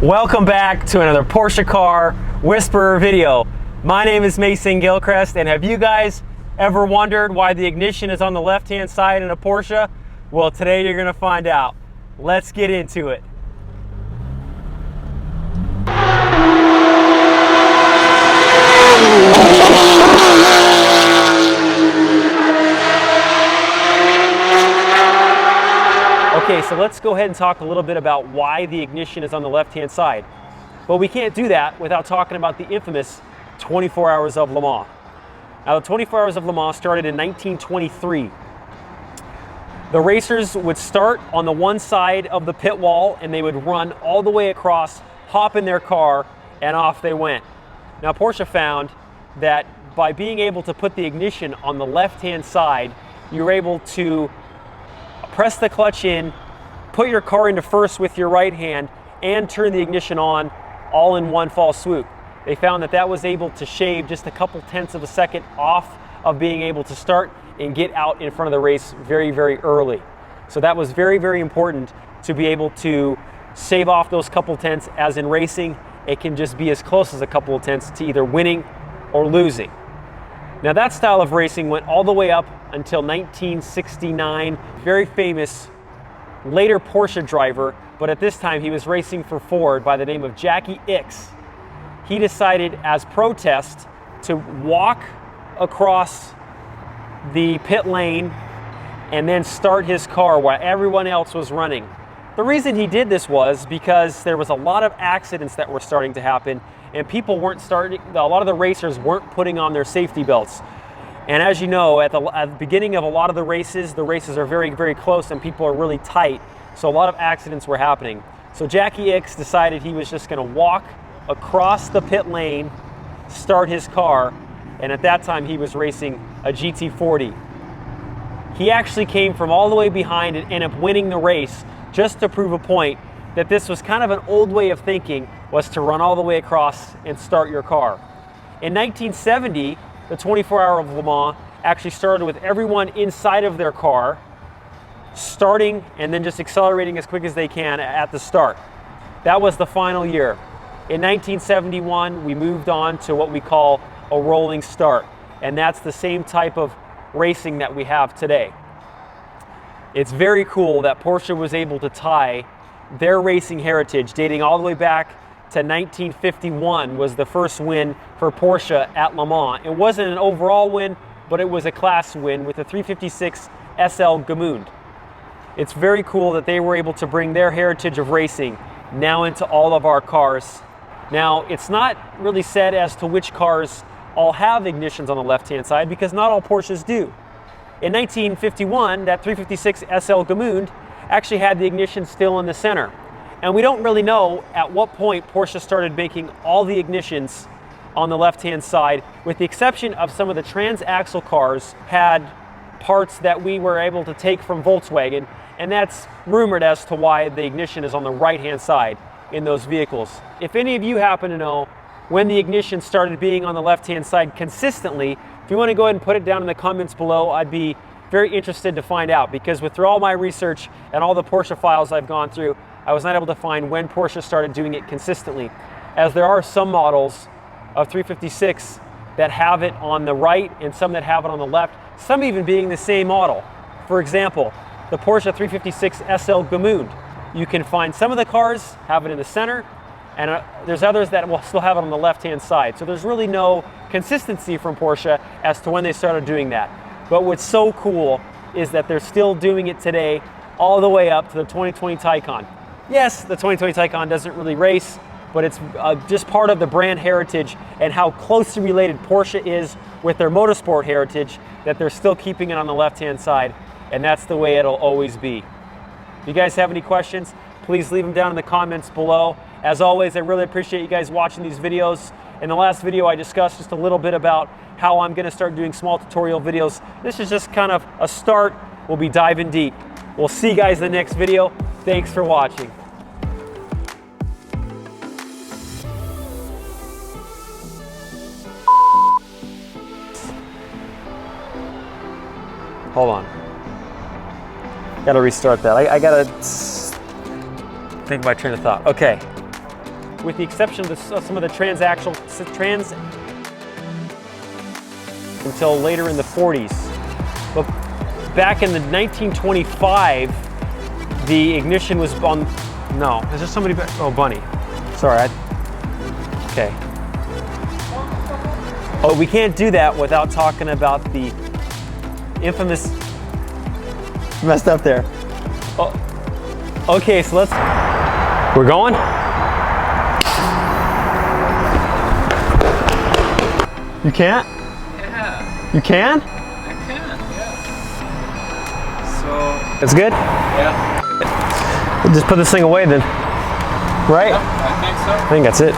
Welcome back to another Porsche Car Whisperer video. My name is Mason Gilchrist, and have you guys ever wondered why the ignition is on the left-hand side in a Porsche? Well, today you're gonna find out. Let's get into it. Okay, so let's go ahead and talk a little bit about why the ignition is on the left-hand side. Well, we can't do that without talking about the infamous 24 Hours of Le Mans. Now, the 24 Hours of Le Mans started in 1923. The racers would start on the one side of the pit wall and they would run all the way across, hop in their car, and off they went. Now, Porsche found that by being able to put the ignition on the left-hand side, you're able to press the clutch in, put your car into first with your right hand, and turn the ignition on all in one fall swoop. They found that that was able to shave just a couple tenths of a second off of being able to start and get out in front of the race very, very early. So that was very, very important to be able to shave off those couple tenths, as in racing, it can just be as close as a couple of tenths to either winning or losing. Now, that style of racing went all the way up until 1969. Very famous later Porsche driver, but at this time he was racing for Ford, by the name of Jacky X. He decided as protest to walk across the pit lane and then start his car while everyone else was running. The reason he did this was because there was a lot of accidents that were starting to happen, and people weren't starting, a lot of the racers weren't putting on their safety belts. And as you know, at the beginning of a lot of the races are very, very close and people are really tight. So a lot of accidents were happening. So Jacky X decided he was just gonna walk across the pit lane, start his car, and at that time he was racing a GT40. He actually came from all the way behind and ended up winning the race just to prove a point that this was kind of an old way of thinking, was to run all the way across and start your car. In 1970, the 24 Hour of Le Mans actually started with everyone inside of their car, starting and then just accelerating as quick as they can at the start. That was the final year. In 1971, we moved on to what we call a rolling start, and that's the same type of racing that we have today. It's very cool that Porsche was able to tie their racing heritage, dating all the way back to 1951, was the first win for Porsche at Le Mans. It wasn't an overall win, but it was a class win with the 356 SL Gemünd. It's very cool that they were able to bring their heritage of racing now into all of our cars. Now, it's not really said as to which cars all have ignitions on the left-hand side, because not all Porsches do. In 1951, that 356 SL Gemünd actually had the ignition still in the center. And we don't really know at what point Porsche started making all the ignitions on the left-hand side, with the exception of some of the transaxle cars had parts that we were able to take from Volkswagen, and that's rumored as to why the ignition is on the right-hand side in those vehicles. If any of you happen to know when the ignition started being on the left-hand side consistently, if you want to go ahead and put it down in the comments below, I'd be very interested to find out, because through all my research and all the Porsche files I've gone through, I was not able to find when Porsche started doing it consistently, as there are some models of 356 that have it on the right and some that have it on the left, some even being the same model. For example, the Porsche 356 SL Gemünd. You can find some of the cars have it in the center, and there's others that will still have it on the left-hand side. So there's really no consistency from Porsche as to when they started doing that. But what's so cool is that they're still doing it today, all the way up to the 2020 Taycan. Yes, the 2020 Taycan doesn't really race, but it's just part of the brand heritage and how closely related Porsche is with their motorsport heritage, that they're still keeping it on the left-hand side, and that's the way it'll always be. If you guys have any questions, please leave them down in the comments below. As always, I really appreciate you guys watching these videos. In the last video, I discussed just a little bit about how I'm gonna start doing small tutorial videos. This is just kind of a start. We'll be diving deep. We'll see you guys in the next video. Thanks for watching. Hold on. Gotta restart that. I gotta think my train of thought. Okay. with the exception of some of the transaxle until later in the 40s. But back in the 1925, the ignition was on. No, is there somebody back? Oh, Bunny. Sorry. Okay. Oh, we can't do that without talking about the infamous. Messed up there. Oh. Okay, so let's. We're going. You can't? Yeah. You can? I can, yeah. So. It's good? Yeah. We'll just put this thing away then. Right? Yep, I think so. I think that's it.